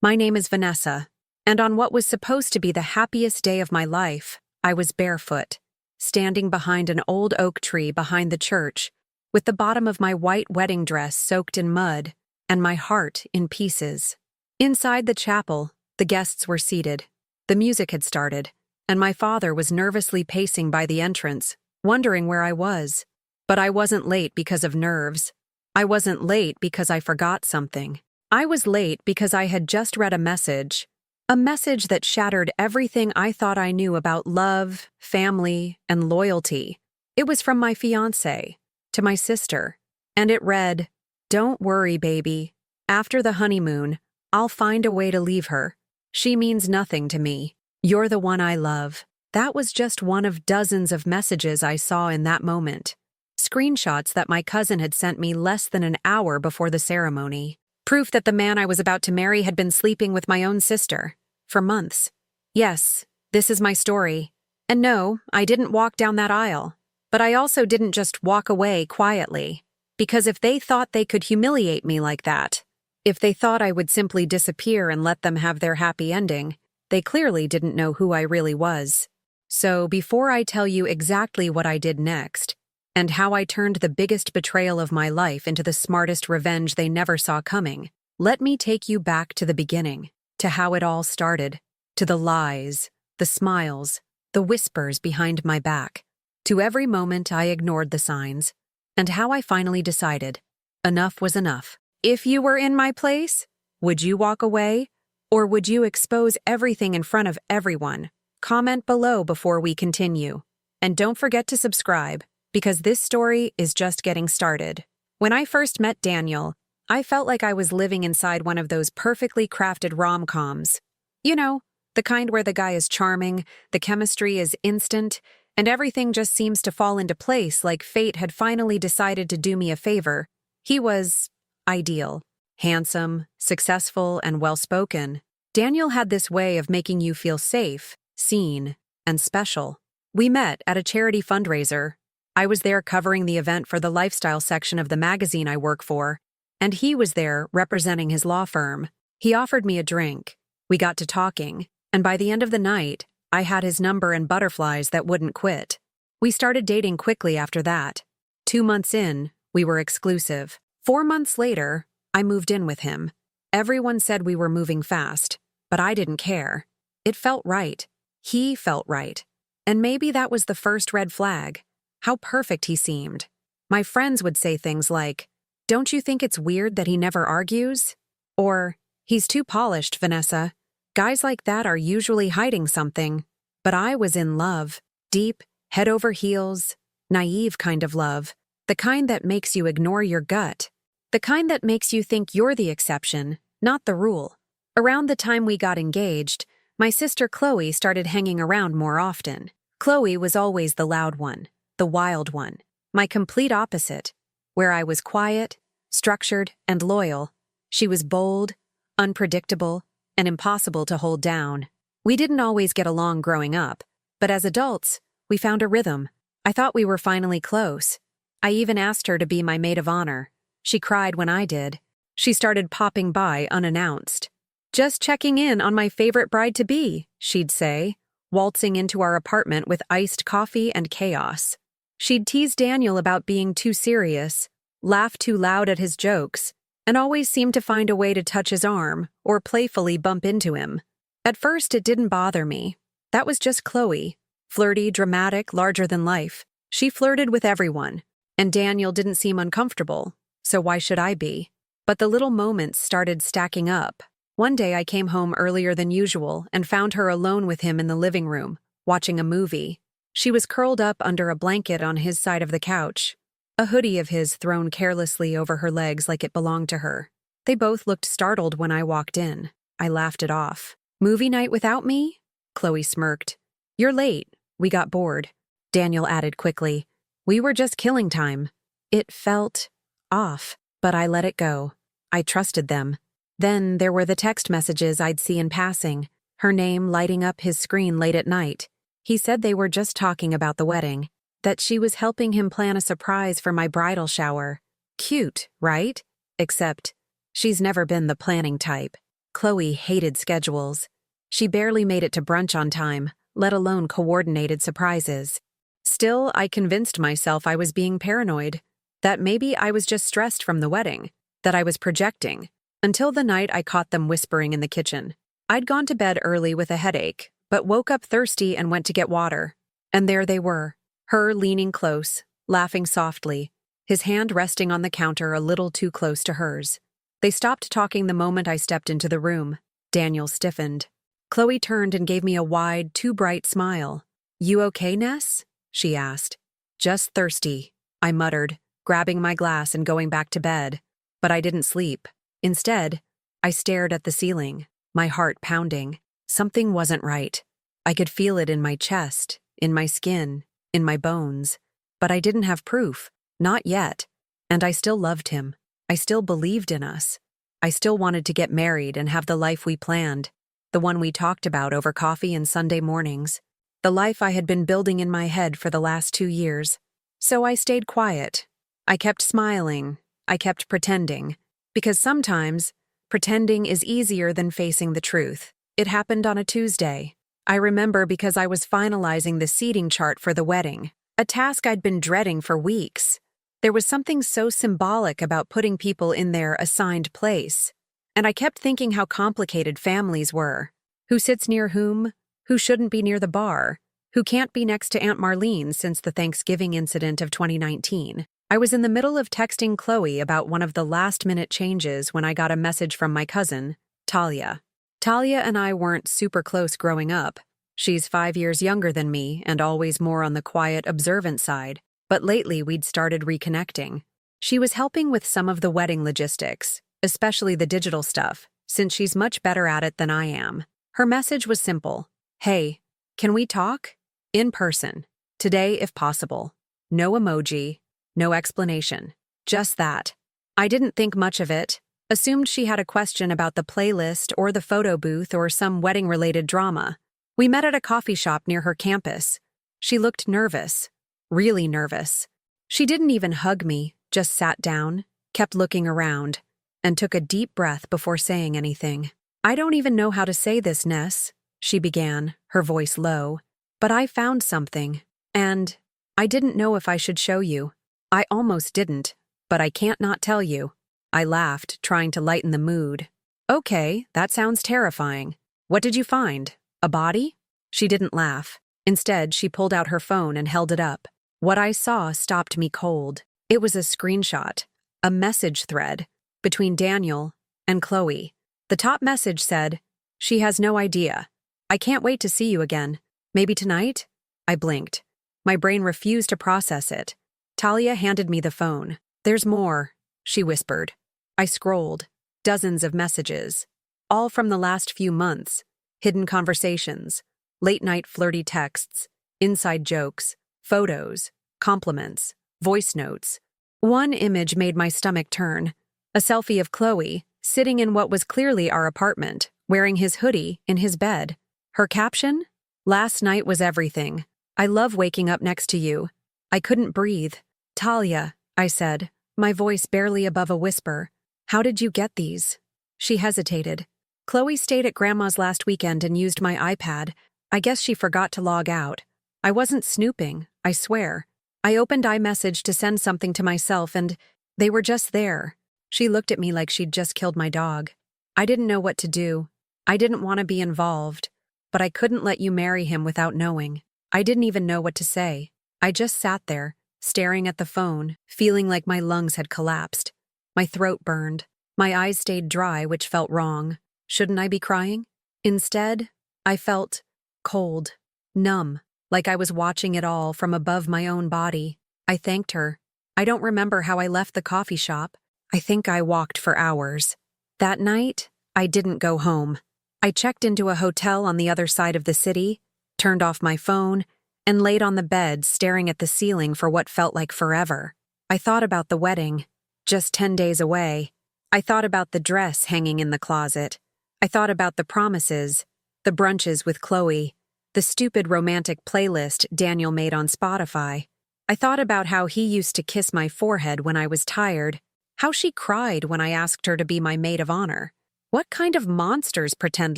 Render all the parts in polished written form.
My name is Vanessa, and on what was supposed to be the happiest day of my life, I was barefoot, standing behind an old oak tree behind the church, with the bottom of my white wedding dress soaked in mud and my heart in pieces. Inside the chapel, the guests were seated. The music had started, and my father was nervously pacing by the entrance, wondering where I was. But I wasn't late because of nerves. I wasn't late because I forgot something. I was late because I had just read a message that shattered everything I thought I knew about love, family, and loyalty. It was from my fiancé to my sister, and it read, "Don't worry, baby. After the honeymoon, I'll find a way to leave her. She means nothing to me. You're the one I love." That was just one of dozens of messages I saw in that moment. Screenshots that my cousin had sent me less than an hour before the ceremony. Proof that the man I was about to marry had been sleeping with my own sister. For months. Yes, this is my story. And no, I didn't walk down that aisle. But I also didn't just walk away quietly. Because if they thought they could humiliate me like that, if they thought I would simply disappear and let them have their happy ending, they clearly didn't know who I really was. So before I tell you exactly what I did next, and how I turned the biggest betrayal of my life into the smartest revenge they never saw coming, let me take you back to the beginning, to how it all started, to the lies, the smiles, the whispers behind my back, to every moment I ignored the signs, and how I finally decided, enough was enough. If you were in my place, would you walk away, or would you expose everything in front of everyone? Comment below before we continue. And don't forget to subscribe, because this story is just getting started. When I first met Daniel, I felt like I was living inside one of those perfectly crafted rom-coms. You know, the kind where the guy is charming, the chemistry is instant, and everything just seems to fall into place like fate had finally decided to do me a favor. He was ideal, handsome, successful, and well-spoken. Daniel had this way of making you feel safe, seen, and special. We met at a charity fundraiser. I was there covering the event for the lifestyle section of the magazine I work for, and he was there representing his law firm. He offered me a drink. We got to talking, and by the end of the night, I had his number and butterflies that wouldn't quit. We started dating quickly after that. 2 months in, we were exclusive. 4 months later, I moved in with him. Everyone said we were moving fast, but I didn't care. It felt right. He felt right. And maybe that was the first red flag. How perfect he seemed. My friends would say things like, "Don't you think it's weird that he never argues?" Or, "He's too polished, Vanessa. Guys like that are usually hiding something." But I was in love. Deep, head over heels, naive kind of love. The kind that makes you ignore your gut. The kind that makes you think you're the exception, not the rule. Around the time we got engaged, my sister Chloe started hanging around more often. Chloe was always the loud one, the wild one, my complete opposite. Where I was quiet, structured, and loyal, she was bold, unpredictable, and impossible to hold down. We didn't always get along growing up, but as adults, we found a rhythm. I thought we were finally close. I even asked her to be my maid of honor. She cried when I did. She started popping by unannounced. "Just checking in on my favorite bride-to-be," she'd say, waltzing into our apartment with iced coffee and chaos. She'd tease Daniel about being too serious, laugh too loud at his jokes, and always seem to find a way to touch his arm or playfully bump into him. At first, it didn't bother me. That was just Chloe. Flirty, dramatic, larger than life. She flirted with everyone, and Daniel didn't seem uncomfortable, so why should I be? But the little moments started stacking up. One day I came home earlier than usual and found her alone with him in the living room, watching a movie. She was curled up under a blanket on his side of the couch, a hoodie of his thrown carelessly over her legs like it belonged to her. They both looked startled when I walked in. I laughed it off. "Movie night without me?" Chloe smirked. "You're late. We got bored." Daniel added quickly. "We were just killing time." It felt off, but I let it go. I trusted them. Then there were the text messages I'd see in passing, her name lighting up his screen late at night. He said they were just talking about the wedding, that she was helping him plan a surprise for my bridal shower. Cute, right? Except, she's never been the planning type. Chloe hated schedules. She barely made it to brunch on time, let alone coordinated surprises. Still, I convinced myself I was being paranoid, that maybe I was just stressed from the wedding, that I was projecting, until the night I caught them whispering in the kitchen. I'd gone to bed early with a headache, but woke up thirsty and went to get water. And there they were, her leaning close, laughing softly, his hand resting on the counter a little too close to hers. They stopped talking the moment I stepped into the room. Daniel stiffened. Chloe turned and gave me a wide, too bright smile. "You okay, Ness?" she asked. "Just thirsty," I muttered, grabbing my glass and going back to bed. But I didn't sleep. Instead, I stared at the ceiling, my heart pounding. Something wasn't right. I could feel it in my chest, in my skin, in my bones. But I didn't have proof. Not yet. And I still loved him. I still believed in us. I still wanted to get married and have the life we planned, the one we talked about over coffee and Sunday mornings, the life I had been building in my head for the last 2 years. So I stayed quiet. I kept smiling. I kept pretending. Because sometimes, pretending is easier than facing the truth. It happened on a Tuesday. I remember because I was finalizing the seating chart for the wedding, a task I'd been dreading for weeks. There was something so symbolic about putting people in their assigned place. And I kept thinking how complicated families were. Who sits near whom? Who shouldn't be near the bar? Who can't be next to Aunt Marlene since the Thanksgiving incident of 2019? I was in the middle of texting Chloe about one of the last-minute changes when I got a message from my cousin, Talia. Talia and I weren't super close growing up. She's 5 years younger than me and always more on the quiet, observant side. But lately we'd started reconnecting. She was helping with some of the wedding logistics, especially the digital stuff, since she's much better at it than I am. Her message was simple. "Hey, can we talk? In person. Today if possible. No emoji, no explanation. Just that." I didn't think much of it, assumed she had a question about the playlist or the photo booth or some wedding-related drama. We met at a coffee shop near her campus. She looked nervous. Really nervous. She didn't even hug me, just sat down, kept looking around, and took a deep breath before saying anything. "I don't even know how to say this, Ness," she began, her voice low. "But I found something, and I didn't know if I should show you. I almost didn't, but I can't not tell you." I laughed, trying to lighten the mood. "Okay, that sounds terrifying. What did you find? A body?" She didn't laugh. Instead, she pulled out her phone and held it up. What I saw stopped me cold. It was a screenshot, a message thread, between Daniel and Chloe. The top message said, "She has no idea. I can't wait to see you again. Maybe tonight?" I blinked. My brain refused to process it. Talia handed me the phone. "There's more," she whispered. I scrolled. Dozens of messages. All from the last few months. Hidden conversations. Late-night flirty texts. Inside jokes. Photos. Compliments. Voice notes. One image made my stomach turn. A selfie of Chloe, sitting in what was clearly our apartment, wearing his hoodie in his bed. Her caption? "Last night was everything. I love waking up next to you." I couldn't breathe. "Talia," I said, my voice barely above a whisper. "How did you get these?" She hesitated. "Chloe stayed at Grandma's last weekend and used my iPad. I guess she forgot to log out. I wasn't snooping, I swear. I opened iMessage to send something to myself and they were just there." She looked at me like she'd just killed my dog. I didn't know what to do. I didn't want to be involved. But I couldn't let you marry him without knowing. I didn't even know what to say. I just sat there, staring at the phone, feeling like my lungs had collapsed. My throat burned. My eyes stayed dry, which felt wrong. Shouldn't I be crying? Instead, I felt cold, numb, like I was watching it all from above my own body. I thanked her. I don't remember how I left the coffee shop. I think I walked for hours. That night, I didn't go home. I checked into a hotel on the other side of the city, turned off my phone, and laid on the bed staring at the ceiling for what felt like forever. I thought about the wedding, just 10 days away. I thought about the dress hanging in the closet. I thought about the promises, the brunches with Chloe, the stupid romantic playlist Daniel made on Spotify. I thought about how he used to kiss my forehead when I was tired, how she cried when I asked her to be my maid of honor. What kind of monsters pretend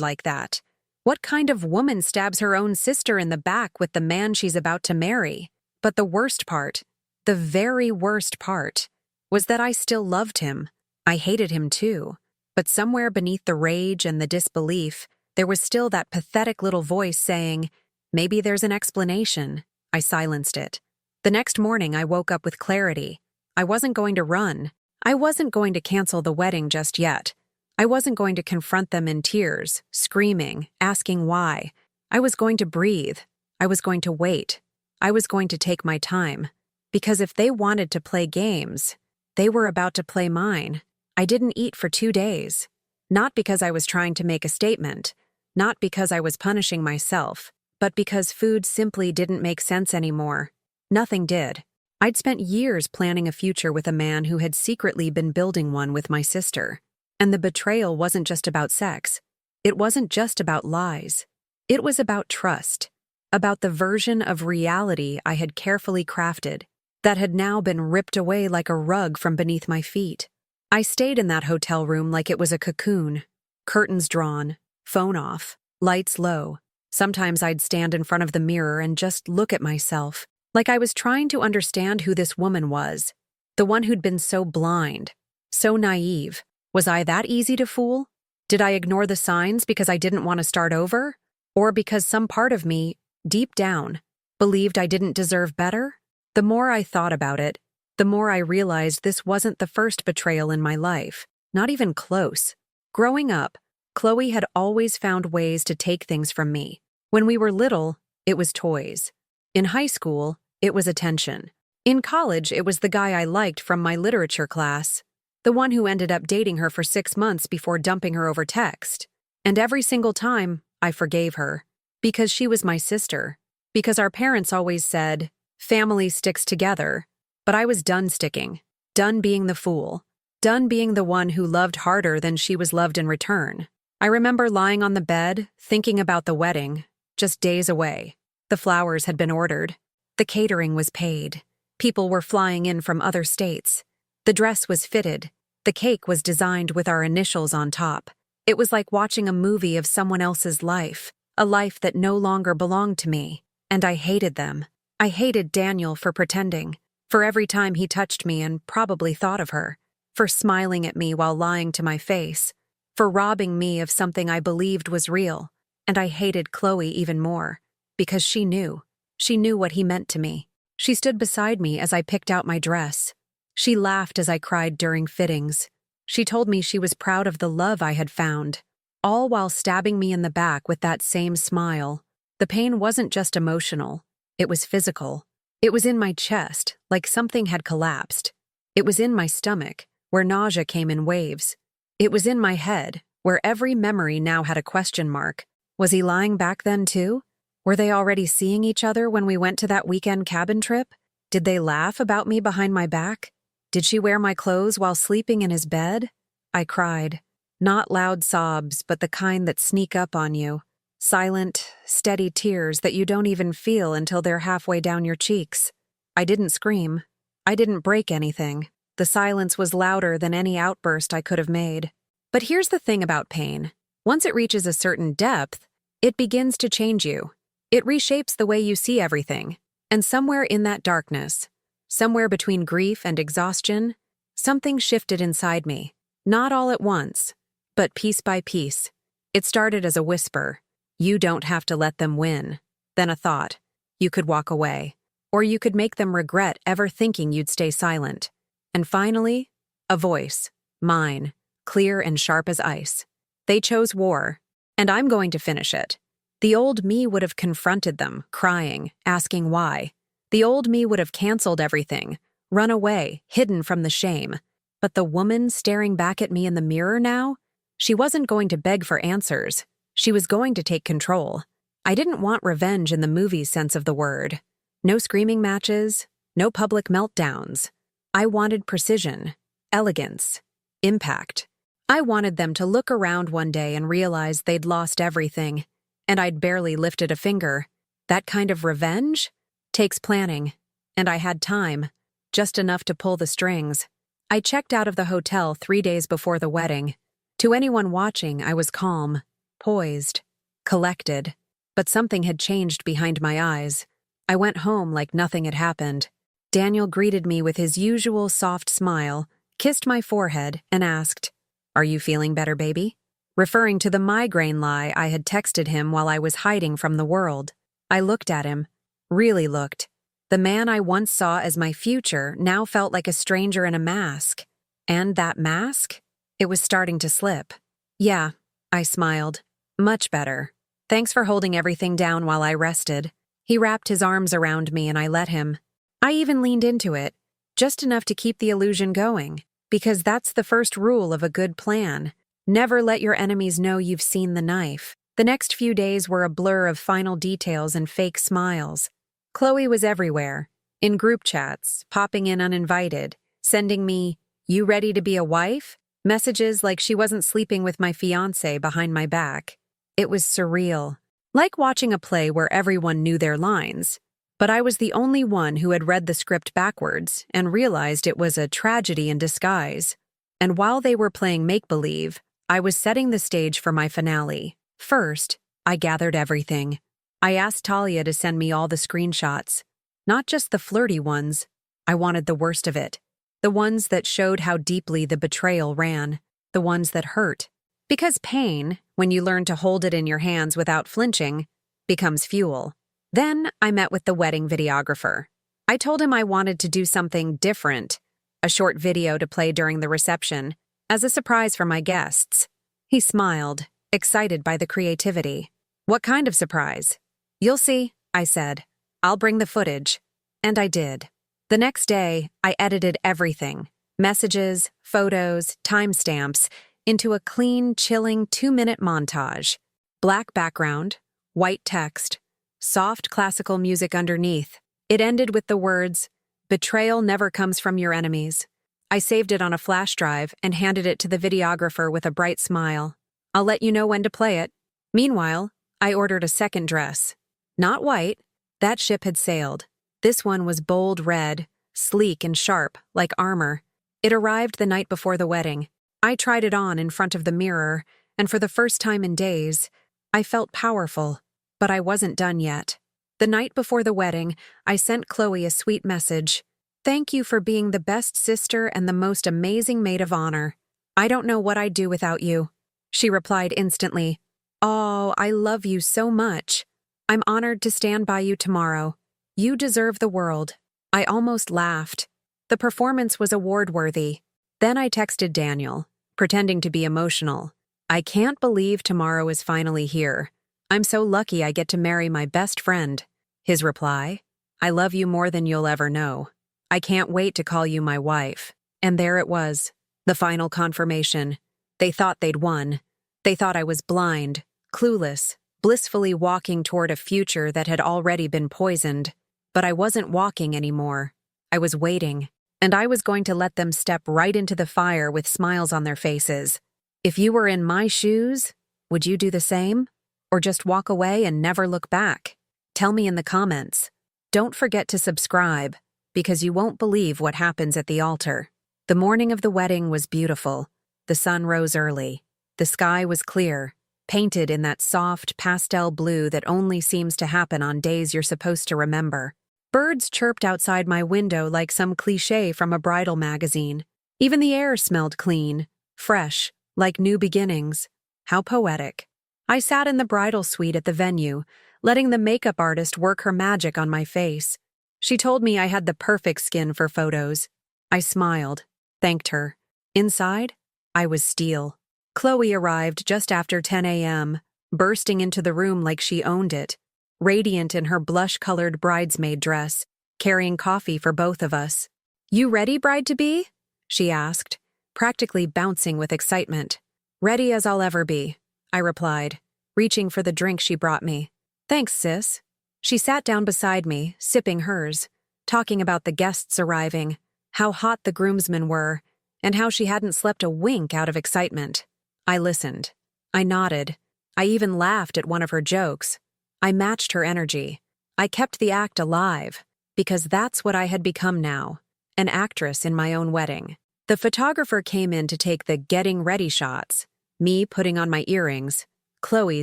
like that? What kind of woman stabs her own sister in the back with the man she's about to marry? But the worst part, the very worst part, was that I still loved him. I hated him too. But somewhere beneath the rage and the disbelief, there was still that pathetic little voice saying, maybe there's an explanation. I silenced it. The next morning, I woke up with clarity. I wasn't going to run. I wasn't going to cancel the wedding just yet. I wasn't going to confront them in tears, screaming, asking why. I was going to breathe. I was going to wait. I was going to take my time. Because if they wanted to play games, they were about to play mine. I didn't eat for 2 days. Not because I was trying to make a statement. Not because I was punishing myself. But because food simply didn't make sense anymore. Nothing did. I'd spent years planning a future with a man who had secretly been building one with my sister. And the betrayal wasn't just about sex. It wasn't just about lies. It was about trust. About the version of reality I had carefully crafted that had now been ripped away like a rug from beneath my feet. I stayed in that hotel room like it was a cocoon. Curtains drawn, phone off, lights low. Sometimes I'd stand in front of the mirror and just look at myself, like I was trying to understand who this woman was. The one who'd been so blind, so naive. Was I that easy to fool? Did I ignore the signs because I didn't want to start over? Or because some part of me, deep down, believed I didn't deserve better? The more I thought about it, the more I realized this wasn't the first betrayal in my life, not even close. Growing up, Chloe had always found ways to take things from me. When we were little, it was toys. In high school, it was attention. In college, it was the guy I liked from my literature class, the one who ended up dating her for 6 months before dumping her over text. And every single time, I forgave her. Because she was my sister. Because our parents always said, family sticks together. But I was done sticking. Done being the fool. Done being the one who loved harder than she was loved in return. I remember lying on the bed, thinking about the wedding, just days away. The flowers had been ordered. The catering was paid. People were flying in from other states. The dress was fitted. The cake was designed with our initials on top. It was like watching a movie of someone else's life, a life that no longer belonged to me. And I hated them. I hated Daniel for pretending, for every time he touched me and probably thought of her, for smiling at me while lying to my face, for robbing me of something I believed was real. And I hated Chloe even more, because she knew. She knew what he meant to me. She stood beside me as I picked out my dress. She laughed as I cried during fittings. She told me she was proud of the love I had found, all while stabbing me in the back with that same smile. The pain wasn't just emotional, it was physical. It was in my chest, like something had collapsed. It was in my stomach, where nausea came in waves. It was in my head, where every memory now had a question mark. Was he lying back then too? Were they already seeing each other when we went to that weekend cabin trip? Did they laugh about me behind my back? Did she wear my clothes while sleeping in his bed? I cried. Not loud sobs, but the kind that sneak up on you. Silent, steady tears that you don't even feel until they're halfway down your cheeks. I didn't scream. I didn't break anything. The silence was louder than any outburst I could have made. But here's the thing about pain. Once it reaches a certain depth, it begins to change you. It reshapes the way you see everything. And somewhere in that darkness, somewhere between grief and exhaustion, something shifted inside me. Not all at once, but piece by piece. It started as a whisper. You don't have to let them win. Then a thought. You could walk away. Or you could make them regret ever thinking you'd stay silent. And finally, a voice. Mine. Clear and sharp as ice. They chose war. And I'm going to finish it. The old me would have confronted them, crying, asking why. The old me would have canceled everything, run away, hidden from the shame. But the woman staring back at me in the mirror now? She wasn't going to beg for answers. She was going to take control. I didn't want revenge in the movie sense of the word. No screaming matches, no public meltdowns. I wanted precision, elegance, impact. I wanted them to look around one day and realize they'd lost everything, and I'd barely lifted a finger. That kind of revenge takes planning, and I had time, just enough to pull the strings. I checked out of the hotel 3 days before the wedding. To anyone watching, I was calm, poised, collected, but something had changed behind my eyes. I went home like nothing had happened. Daniel greeted me with his usual soft smile, kissed my forehead, and asked, "Are you feeling better, baby?" Referring to the migraine lie I had texted him while I was hiding from the world. I looked at him, really looked. The man I once saw as my future now felt like a stranger in a mask. And that mask? It was starting to slip. "Yeah," I smiled. "Much better. Thanks for holding everything down while I rested." He wrapped his arms around me and I let him. I even leaned into it, just enough to keep the illusion going, because that's the first rule of a good plan. Never let your enemies know you've seen the knife. The next few days were a blur of final details and fake smiles. Chloe was everywhere, in group chats, popping in uninvited, sending me, "You ready to be a wife?" messages like she wasn't sleeping with my fiancé behind my back. It was surreal, like watching a play where everyone knew their lines. But I was the only one who had read the script backwards and realized it was a tragedy in disguise. And while they were playing make-believe, I was setting the stage for my finale. First, I gathered everything. I asked Talia to send me all the screenshots. Not just the flirty ones. I wanted the worst of it. The ones that showed how deeply the betrayal ran. The ones that hurt. Because pain, when you learn to hold it in your hands without flinching, becomes fuel. Then I met with the wedding videographer. I told him I wanted to do something different, a short video to play during the reception, as a surprise for my guests. He smiled, excited by the creativity. "What kind of surprise?" "You'll see," I said. "I'll bring the footage." And I did. The next day, I edited everything, messages, photos, timestamps, into a clean, chilling 2-minute montage. Black background, white text, soft classical music underneath. It ended with the words, "Betrayal never comes from your enemies." I saved it on a flash drive and handed it to the videographer with a bright smile. "I'll let you know when to play it." Meanwhile, I ordered a second dress. Not white. That ship had sailed. This one was bold red, sleek and sharp, like armor. It arrived the night before the wedding. I tried it on in front of the mirror, and for the first time in days, I felt powerful. But I wasn't done yet. The night before the wedding, I sent Chloe a sweet message. "Thank you for being the best sister and the most amazing maid of honor. I don't know what I'd do without you." She replied instantly, "Oh, I love you so much. I'm honored to stand by you tomorrow. You deserve the world." I almost laughed. The performance was award-worthy. Then I texted Daniel, pretending to be emotional. "I can't believe tomorrow is finally here. I'm so lucky I get to marry my best friend." His reply, "I love you more than you'll ever know. I can't wait to call you my wife." And there it was, the final confirmation. They thought they'd won. They thought I was blind, clueless, blissfully walking toward a future that had already been poisoned. But I wasn't walking anymore. I was waiting, and I was going to let them step right into the fire with smiles on their faces. If you were in my shoes, would you do the same? Or just walk away and never look back? Tell me in the comments. Don't forget to subscribe, because you won't believe what happens at the altar. The morning of the wedding was beautiful. The sun rose early. The sky was clear, painted in that soft pastel blue that only seems to happen on days you're supposed to remember. Birds chirped outside my window like some cliché from a bridal magazine. Even the air smelled clean, fresh, like new beginnings. How poetic. I sat in the bridal suite at the venue, letting the makeup artist work her magic on my face. She told me I had the perfect skin for photos. I smiled, thanked her. Inside, I was steel. Chloe arrived just after 10 a.m., bursting into the room like she owned it, radiant in her blush-colored bridesmaid dress, carrying coffee for both of us. "You ready, bride-to-be?" she asked, practically bouncing with excitement. "Ready as I'll ever be," I replied, reaching for the drink she brought me. "Thanks, sis." She sat down beside me, sipping hers, talking about the guests arriving, how hot the groomsmen were, and how she hadn't slept a wink out of excitement. I listened. I nodded. I even laughed at one of her jokes. I matched her energy. I kept the act alive, because that's what I had become now, an actress in my own wedding. The photographer came in to take the getting ready shots, me putting on my earrings, Chloe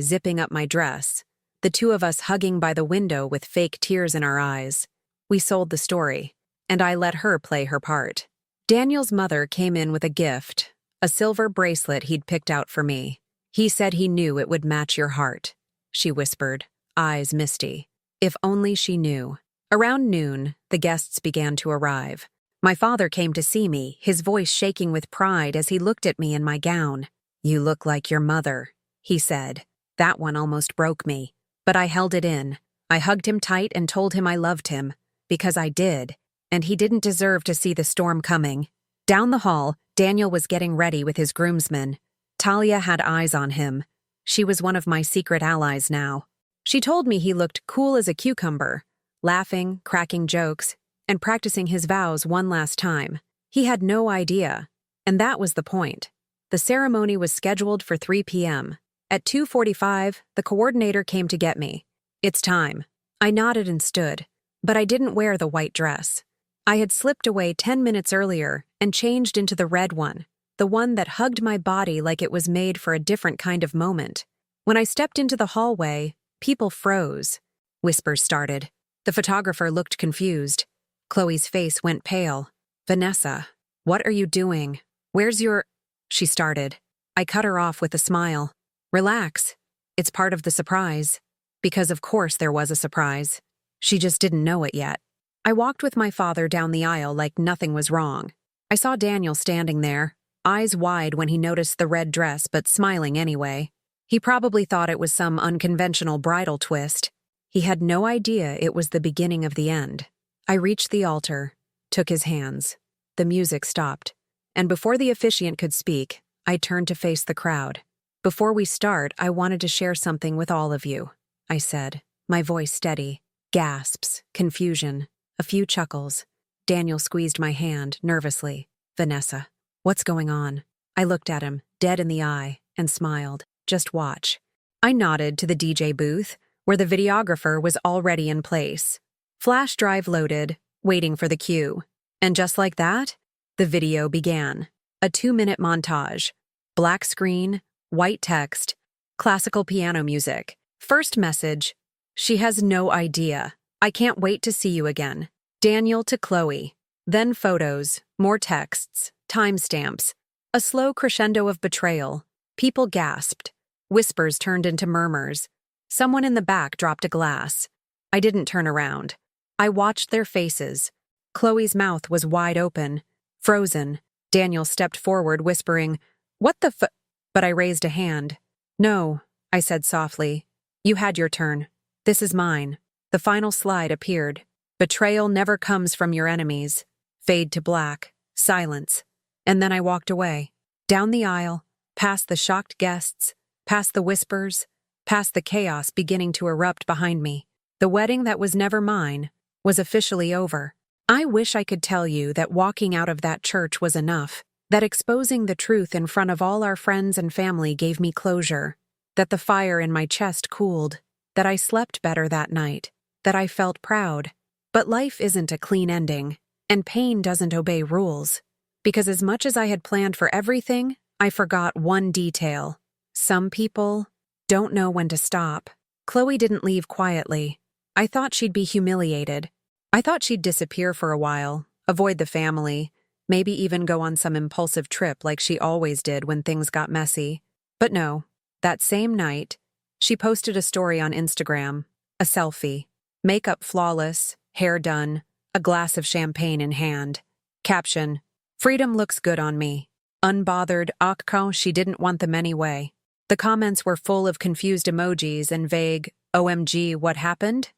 zipping up my dress, the two of us hugging by the window with fake tears in our eyes. We sold the story, and I let her play her part. Daniel's mother came in with a gift, a silver bracelet he'd picked out for me. He said he knew it would match your heart, she whispered, eyes misty. If only she knew. Around noon, the guests began to arrive. My father came to see me, his voice shaking with pride as he looked at me in my gown. "You look like your mother," he said. That one almost broke me, but I held it in. I hugged him tight and told him I loved him, because I did, and he didn't deserve to see the storm coming. Down the hall, Daniel was getting ready with his groomsmen. Talia had eyes on him. She was one of my secret allies now. She told me he looked cool as a cucumber, laughing, cracking jokes, and practicing his vows one last time. He had no idea, and that was the point. The ceremony was scheduled for 3 p.m. At 2:45, the coordinator came to get me. "It's time." I nodded and stood, but I didn't wear the white dress. I had slipped away 10 minutes earlier and changed into the red one, the one that hugged my body like it was made for a different kind of moment. When I stepped into the hallway, people froze. Whispers started. The photographer looked confused. Chloe's face went pale. "Vanessa, what are you doing? Where's your—" she started. I cut her off with a smile. "Relax. It's part of the surprise." Because of course there was a surprise. She just didn't know it yet. I walked with my father down the aisle like nothing was wrong. I saw Daniel standing there, eyes wide when he noticed the red dress but smiling anyway. He probably thought it was some unconventional bridal twist. He had no idea it was the beginning of the end. I reached the altar, took his hands. The music stopped, and before the officiant could speak, I turned to face the crowd. "Before we start, I wanted to share something with all of you," I said, my voice steady. Gasps, confusion, a few chuckles. Daniel squeezed my hand, nervously. "Vanessa, what's going on?" I looked at him, dead in the eye, and smiled. "Just watch." I nodded to the DJ booth, where the videographer was already in place. Flash drive loaded, waiting for the cue. And just like that, the video began. A 2-minute montage. Black screen, white text, classical piano music. First message: "She has no idea. I can't wait to see you again. Daniel to Chloe." Then photos, more texts, timestamps. A slow crescendo of betrayal. People gasped. Whispers turned into murmurs. Someone in the back dropped a glass. I didn't turn around. I watched their faces. Chloe's mouth was wide open, frozen. Daniel stepped forward, whispering, "What the f—" But I raised a hand. "No," I said softly. "You had your turn. This is mine." The final slide appeared. "Betrayal never comes from your enemies." Fade to black. Silence. And then I walked away. Down the aisle, past the shocked guests, past the whispers, past the chaos beginning to erupt behind me. The wedding that was never mine was officially over. I wish I could tell you that walking out of that church was enough, that exposing the truth in front of all our friends and family gave me closure, that the fire in my chest cooled, that I slept better that night, that I felt proud. But life isn't a clean ending, and pain doesn't obey rules. Because as much as I had planned for everything, I forgot one detail. Some people don't know when to stop. Chloe didn't leave quietly. I thought she'd be humiliated. I thought she'd disappear for a while, avoid the family, maybe even go on some impulsive trip like she always did when things got messy. But no, that same night, she posted a story on Instagram, a selfie. Makeup flawless, hair done, a glass of champagne in hand. Caption: "Freedom looks good on me." Unbothered, akko, she didn't want them anyway. The comments were full of confused emojis and vague, "OMG, what happened?"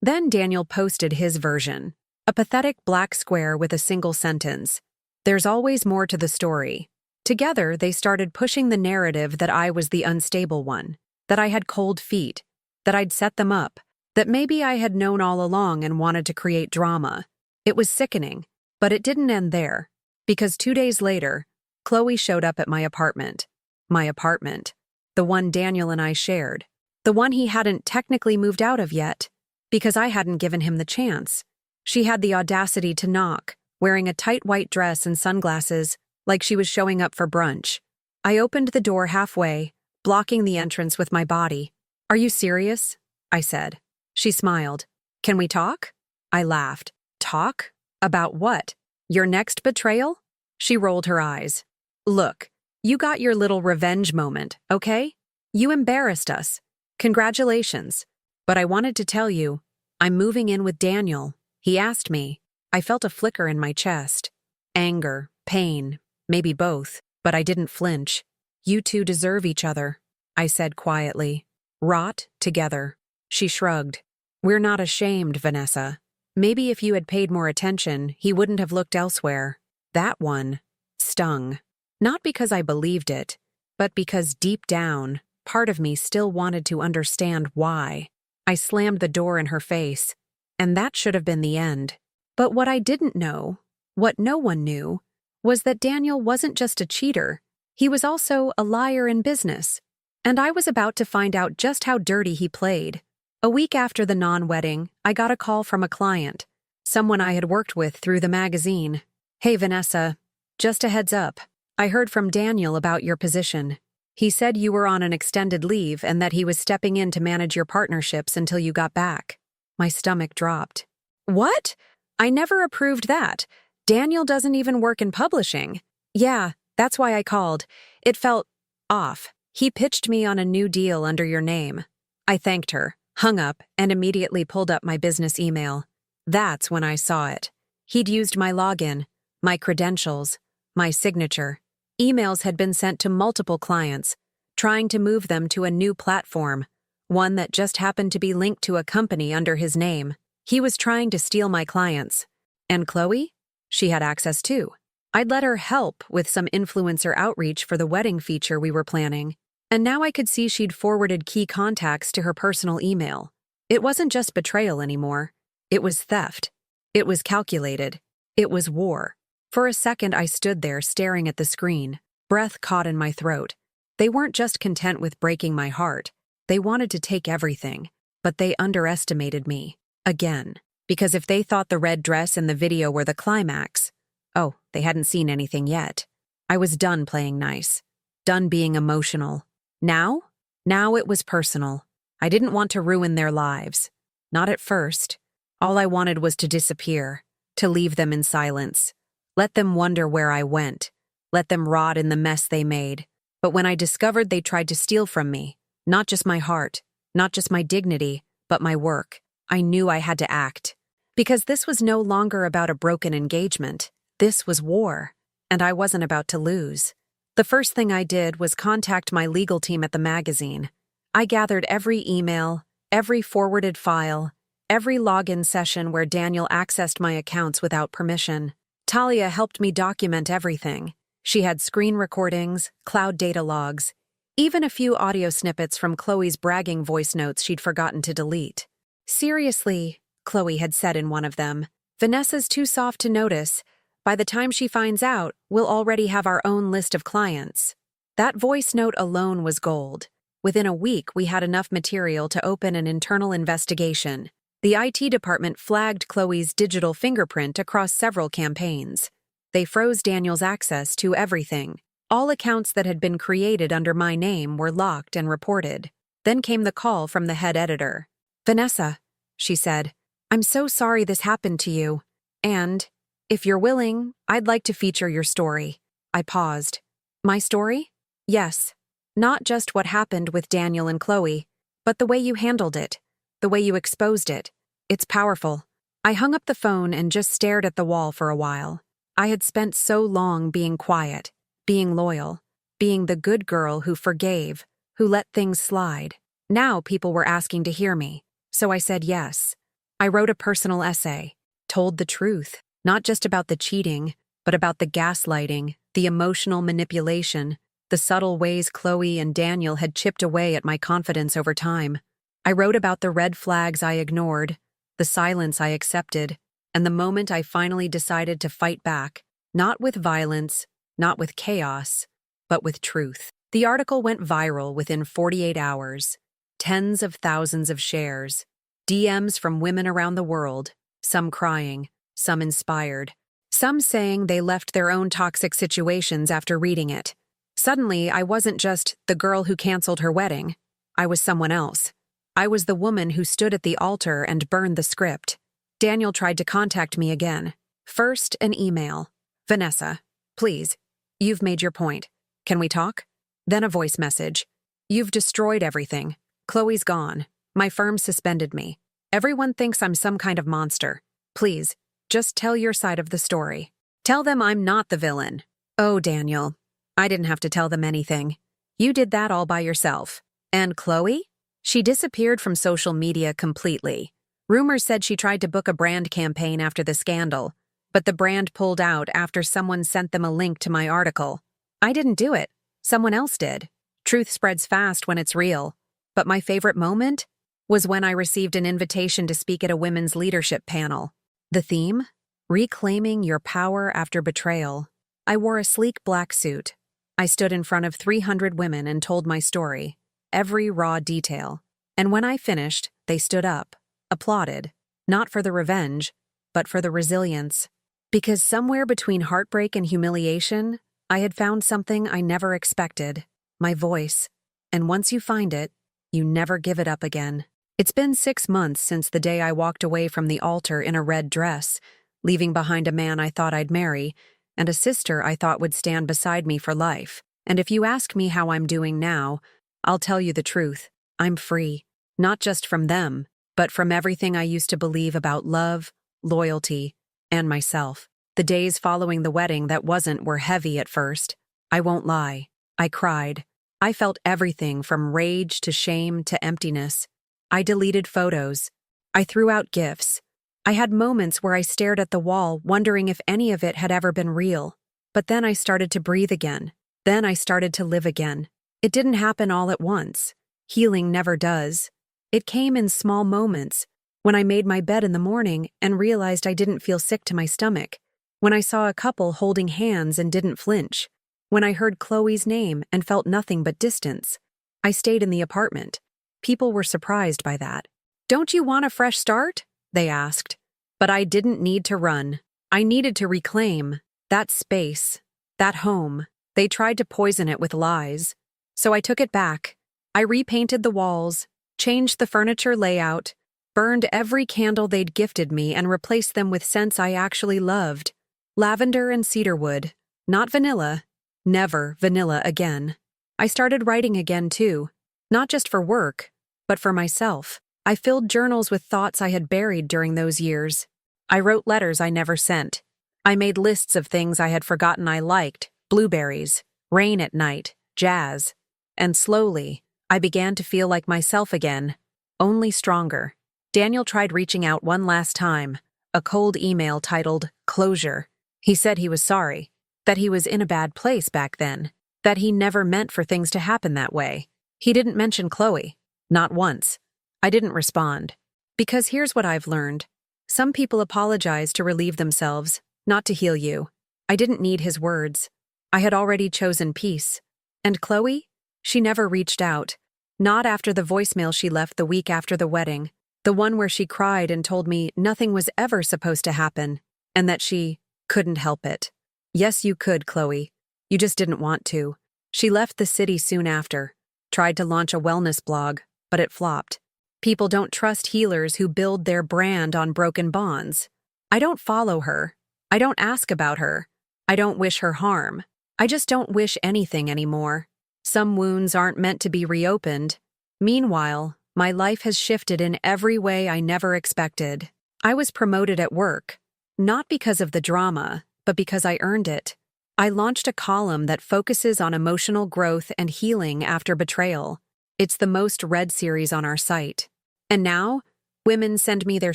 Then Daniel posted his version. A pathetic black square with a single sentence. "There's always more to the story." Together, they started pushing the narrative that I was the unstable one, that I had cold feet, that I'd set them up, that maybe I had known all along and wanted to create drama. It was sickening, but it didn't end there, because 2 days later, Chloe showed up at my apartment. My apartment. The one Daniel and I shared. The one he hadn't technically moved out of yet, because I hadn't given him the chance. She had the audacity to knock, wearing a tight white dress and sunglasses, like she was showing up for brunch. I opened the door halfway, blocking the entrance with my body. "Are you serious?" I said. She smiled. "Can we talk?" I laughed. "Talk? About what? Your next betrayal?" She rolled her eyes. "Look, you got your little revenge moment, okay? You embarrassed us. Congratulations. But I wanted to tell you, I'm moving in with Daniel. He asked me." I felt a flicker in my chest. Anger, pain, maybe both, but I didn't flinch. "You two deserve each other," I said quietly. "Rot together." She shrugged. "We're not ashamed, Vanessa. Maybe if you had paid more attention, he wouldn't have looked elsewhere." That one stung. Not because I believed it, but because deep down, part of me still wanted to understand why. I slammed the door in her face, and that should have been the end. But what I didn't know, what no one knew, was that Daniel wasn't just a cheater. He was also a liar in business. And I was about to find out just how dirty he played. A week after the non-wedding, I got a call from a client, someone I had worked with through the magazine. "Hey, Vanessa, just a heads up. I heard from Daniel about your position. He said you were on an extended leave and that he was stepping in to manage your partnerships until you got back." My stomach dropped. "What? I never approved that. Daniel doesn't even work in publishing." "Yeah, that's why I called. It felt off. He pitched me on a new deal under your name." I thanked her, hung up, and immediately pulled up my business email. That's when I saw it. He'd used my login, my credentials, my signature. Emails had been sent to multiple clients, trying to move them to a new platform, one that just happened to be linked to a company under his name. He was trying to steal my clients. And Chloe? She had access too. I'd let her help with some influencer outreach for the wedding feature we were planning, and now I could see she'd forwarded key contacts to her personal email. It wasn't just betrayal anymore. It was theft. It was calculated. It was war. For a second, I stood there staring at the screen, breath caught in my throat. They weren't just content with breaking my heart. They wanted to take everything, but they underestimated me. Again. Because if they thought the red dress and the video were the climax, oh, they hadn't seen anything yet. I was done playing nice. Done being emotional. Now? Now it was personal. I didn't want to ruin their lives. Not at first. All I wanted was to disappear, to leave them in silence. Let them wonder where I went. Let them rot in the mess they made. But when I discovered they tried to steal from me, not just my heart, not just my dignity, but my work, I knew I had to act. Because this was no longer about a broken engagement. This was war, and I wasn't about to lose. The first thing I did was contact my legal team at the magazine. I gathered every email, every forwarded file, every login session where Daniel accessed my accounts without permission. Talia helped me document everything. She had screen recordings, cloud data logs, even a few audio snippets from Chloe's bragging voice notes she'd forgotten to delete. "Seriously," Chloe had said in one of them, "Vanessa's too soft to notice. By the time she finds out, we'll already have our own list of clients." That voice note alone was gold. Within a week, we had enough material to open an internal investigation. The IT department flagged Chloe's digital fingerprint across several campaigns. They froze Daniel's access to everything. All accounts that had been created under my name were locked and reported. Then came the call from the head editor. "Vanessa," she said, "I'm so sorry this happened to you. And, if you're willing, I'd like to feature your story." I paused. "My story?" "Yes. Not just what happened with Daniel and Chloe, but the way you handled it, the way you exposed it. It's powerful." I hung up the phone and just stared at the wall for a while. I had spent so long being quiet, being loyal, being the good girl who forgave, who let things slide. Now people were asking to hear me, so I said yes. I wrote a personal essay, told the truth, not just about the cheating, but about the gaslighting, the emotional manipulation, the subtle ways Chloe and Daniel had chipped away at my confidence over time. I wrote about the red flags I ignored, the silence I accepted, and the moment I finally decided to fight back, not with violence, not with chaos, but with truth. The article went viral within 48 hours. Tens of thousands of shares, DMs from women around the world, some crying, some inspired, some saying they left their own toxic situations after reading it. Suddenly, I wasn't just the girl who canceled her wedding. I was someone else. I was the woman who stood at the altar and burned the script. Daniel tried to contact me again. First, an email. Vanessa, please. You've made your point. Can we talk? Then a voice message. You've destroyed everything. Chloe's gone. My firm suspended me. Everyone thinks I'm some kind of monster. Please, just tell your side of the story. Tell them I'm not the villain. Oh, Daniel. I didn't have to tell them anything. You did that all by yourself. And Chloe? She disappeared from social media completely. Rumors said she tried to book a brand campaign after the scandal, but the brand pulled out after someone sent them a link to my article. I didn't do it. Someone else did. Truth spreads fast when it's real. But my favorite moment was when I received an invitation to speak at a women's leadership panel. The theme? Reclaiming your power after betrayal. I wore a sleek black suit. I stood in front of 300 women and told my story, every raw detail. And when I finished, they stood up, applauded, not for the revenge, but for the resilience. Because somewhere between heartbreak and humiliation, I had found something I never expected, my voice. And once you find it, you never give it up again. It's been 6 months since the day I walked away from the altar in a red dress, leaving behind a man I thought I'd marry, and a sister I thought would stand beside me for life. And if you ask me how I'm doing now, I'll tell you the truth. I'm free. Not just from them, but from everything I used to believe about love, loyalty, and myself. The days following the wedding that wasn't were heavy at first. I won't lie. I cried. I felt everything from rage to shame to emptiness. I deleted photos. I threw out gifts. I had moments where I stared at the wall, wondering if any of it had ever been real. But then I started to breathe again. Then I started to live again. It didn't happen all at once. Healing never does. It came in small moments, when I made my bed in the morning and realized I didn't feel sick to my stomach, when I saw a couple holding hands and didn't flinch, when I heard Chloe's name and felt nothing but distance. I stayed in the apartment. People were surprised by that. "Don't you want a fresh start?" they asked. But I didn't need to run. I needed to reclaim that space, that home. They tried to poison it with lies. So I took it back. I repainted the walls, changed the furniture layout, burned every candle they'd gifted me and replaced them with scents I actually loved. Lavender and cedarwood. Not vanilla. Never vanilla again. I started writing again too. Not just for work, but for myself. I filled journals with thoughts I had buried during those years. I wrote letters I never sent. I made lists of things I had forgotten I liked: blueberries, rain at night, jazz. And slowly, I began to feel like myself again, only stronger. Daniel tried reaching out one last time, a cold email titled "Closure." He said he was sorry, that he was in a bad place back then, that he never meant for things to happen that way. He didn't mention Chloe, not once. I didn't respond. Because here's what I've learned. Some people apologize to relieve themselves, not to heal you. I didn't need his words. I had already chosen peace. And Chloe? She never reached out. Not after the voicemail she left the week after the wedding, the one where she cried and told me nothing was ever supposed to happen, and that she couldn't help it. Yes, you could, Chloe. You just didn't want to. She left the city soon after, tried to launch a wellness blog, but it flopped. People don't trust healers who build their brand on broken bonds. I don't follow her. I don't ask about her. I don't wish her harm. I just don't wish anything anymore. Some wounds aren't meant to be reopened. Meanwhile, my life has shifted in every way I never expected. I was promoted at work, not because of the drama, but because I earned it. I launched a column that focuses on emotional growth and healing after betrayal. It's the most read series on our site. And now, women send me their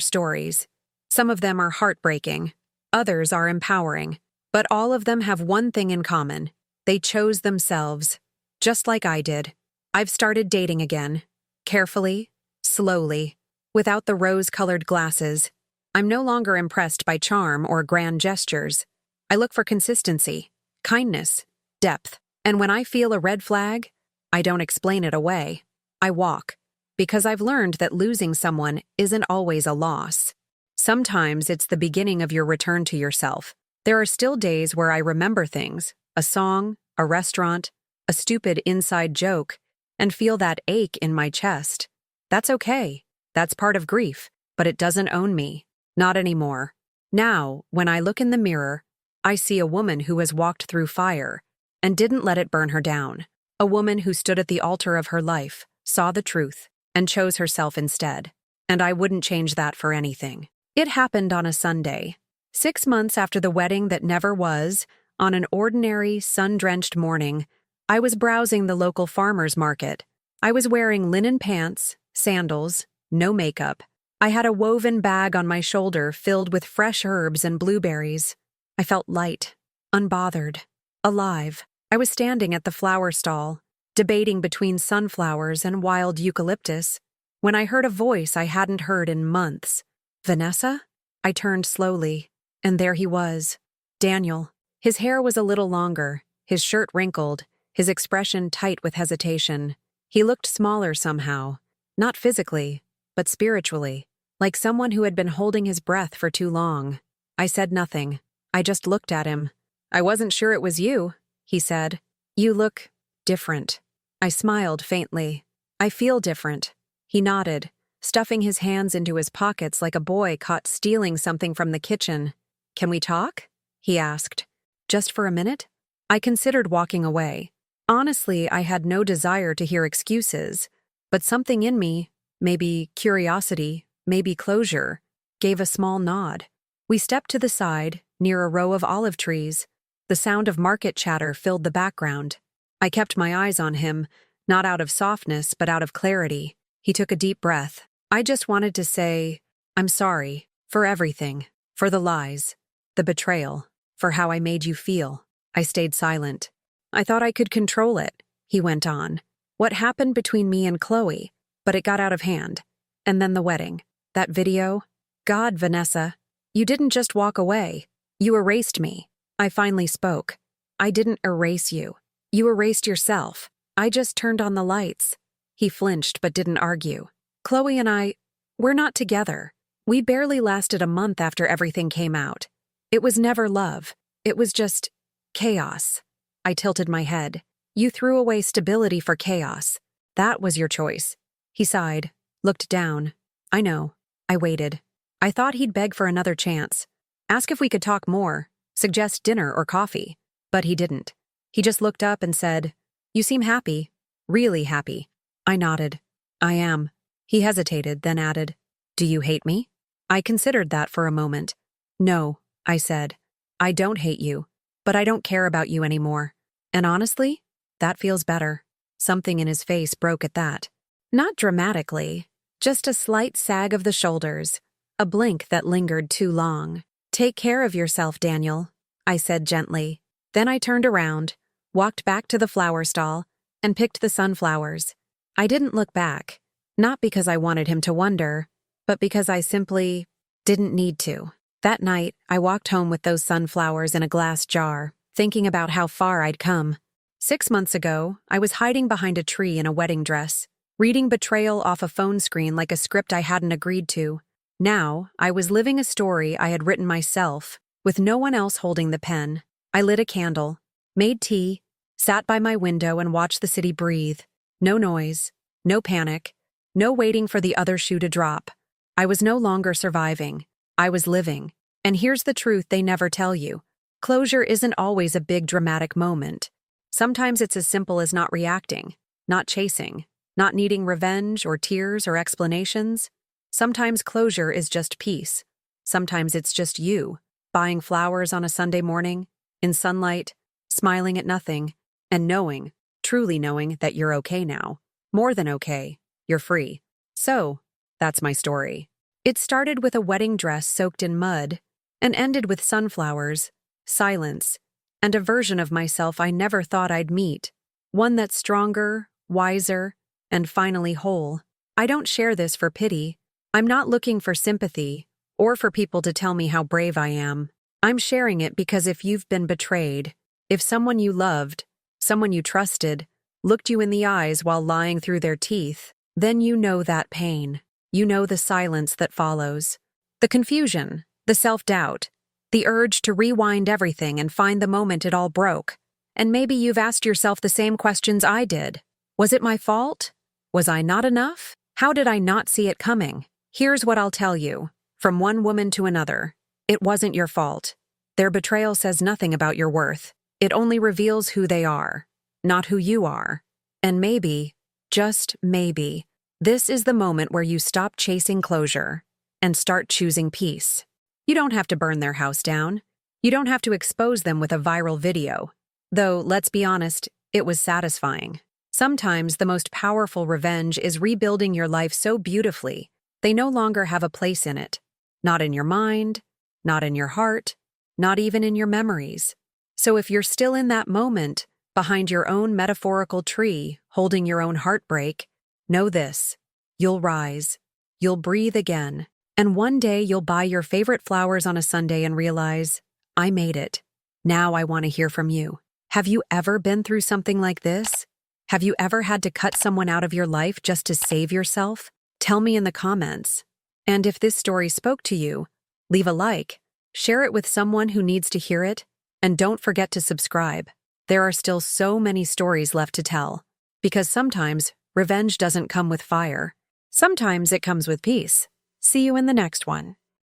stories. Some of them are heartbreaking. Others are empowering. But all of them have one thing in common. They chose themselves, just like I did. I've started dating again. Carefully, slowly, without the rose-colored glasses. I'm no longer impressed by charm or grand gestures. I look for consistency, kindness, depth. And when I feel a red flag, I don't explain it away. I walk. Because I've learned that losing someone isn't always a loss. Sometimes it's the beginning of your return to yourself. There are still days where I remember things, a song, a restaurant, a stupid inside joke, and feel that ache in my chest. That's okay. That's part of grief, but it doesn't own me. Not anymore. Now, when I look in the mirror, I see a woman who has walked through fire and didn't let it burn her down. A woman who stood at the altar of her life, saw the truth, and chose herself instead. And I wouldn't change that for anything. It happened on a Sunday. 6 months after the wedding that never was, on an ordinary, sun-drenched morning, I was browsing the local farmer's market. I was wearing linen pants, sandals, no makeup. I had a woven bag on my shoulder filled with fresh herbs and blueberries. I felt light, unbothered, alive. I was standing at the flower stall, debating between sunflowers and wild eucalyptus, when I heard a voice I hadn't heard in months. Vanessa? I turned slowly, and there he was. Daniel. His hair was a little longer, his shirt wrinkled, his expression tight with hesitation. He looked smaller somehow, not physically, but spiritually, like someone who had been holding his breath for too long. I said nothing. I just looked at him. "I wasn't sure it was you," he said. "You look different." I smiled faintly. "I feel different." He nodded, stuffing his hands into his pockets like a boy caught stealing something from the kitchen. "Can we talk?" he asked. "Just for a minute?" I considered walking away. Honestly, I had no desire to hear excuses, but something in me, maybe curiosity, maybe closure, gave a small nod. We stepped to the side, near a row of olive trees. The sound of market chatter filled the background. I kept my eyes on him, not out of softness, but out of clarity. He took a deep breath. "I just wanted to say, I'm sorry, for everything, for the lies, the betrayal, for how I made you feel." I stayed silent. "I thought I could control it," he went on. "What happened between me and Chloe, but it got out of hand. And then the wedding. That video. God, Vanessa, you didn't just walk away. You erased me." I finally spoke. "I didn't erase you. You erased yourself. I just turned on the lights." He flinched but didn't argue. "Chloe and we're not together. We barely lasted a month after everything came out. It was never love. It was just chaos." I tilted my head. "You threw away stability for chaos. That was your choice." He sighed, looked down. "I know." I waited. I thought he'd beg for another chance. Ask if we could talk more, suggest dinner or coffee. But he didn't. He just looked up and said, "You seem happy. Really happy." I nodded. "I am." He hesitated, then added, "Do you hate me?" I considered that for a moment. "No," I said. "I don't hate you, but I don't care about you anymore. And honestly, that feels better." Something in his face broke at that. Not dramatically, just a slight sag of the shoulders, a blink that lingered too long. "Take care of yourself, Daniel," I said gently. Then I turned around, walked back to the flower stall, and picked the sunflowers. I didn't look back, not because I wanted him to wonder, but because I simply didn't need to. That night, I walked home with those sunflowers in a glass jar, thinking about how far I'd come. 6 months ago, I was hiding behind a tree in a wedding dress, reading betrayal off a phone screen like a script I hadn't agreed to. Now, I was living a story I had written myself, with no one else holding the pen. I lit a candle, made tea, sat by my window and watched the city breathe. No noise, no panic, no waiting for the other shoe to drop. I was no longer surviving. I was living. And here's the truth they never tell you. Closure isn't always a big dramatic moment. Sometimes it's as simple as not reacting, not chasing, not needing revenge or tears or explanations. Sometimes closure is just peace. Sometimes it's just you, buying flowers on a Sunday morning, in sunlight, smiling at nothing, and knowing, truly knowing that you're okay now. More than okay, you're free. So, that's my story. It started with a wedding dress soaked in mud, and ended with sunflowers, silence, and a version of myself I never thought I'd meet. One that's stronger, wiser, and finally whole. I don't share this for pity. I'm not looking for sympathy, or for people to tell me how brave I am. I'm sharing it because if you've been betrayed, if someone you loved, someone you trusted, looked you in the eyes while lying through their teeth, then you know that pain. You know the silence that follows. The confusion, the self-doubt, the urge to rewind everything and find the moment it all broke. And maybe you've asked yourself the same questions I did. Was it my fault? Was I not enough? How did I not see it coming? Here's what I'll tell you. From one woman to another, it wasn't your fault. Their betrayal says nothing about your worth. It only reveals who they are, not who you are. And maybe, just maybe, this is the moment where you stop chasing closure and start choosing peace. You don't have to burn their house down. You don't have to expose them with a viral video. Though, let's be honest, it was satisfying. Sometimes the most powerful revenge is rebuilding your life so beautifully, they no longer have a place in it. Not in your mind, not in your heart, not even in your memories. So if you're still in that moment, behind your own metaphorical tree, holding your own heartbreak, know this: you'll rise, you'll breathe again, and one day you'll buy your favorite flowers on a Sunday and realize, I made it. Now I want to hear from you. Have you ever been through something like this? Have you ever had to cut someone out of your life just to save yourself? Tell me in the comments. And if this story spoke to you, leave a like, share it with someone who needs to hear it, and don't forget to subscribe. There are still so many stories left to tell. Because sometimes, revenge doesn't come with fire. Sometimes it comes with peace. See you in the next one.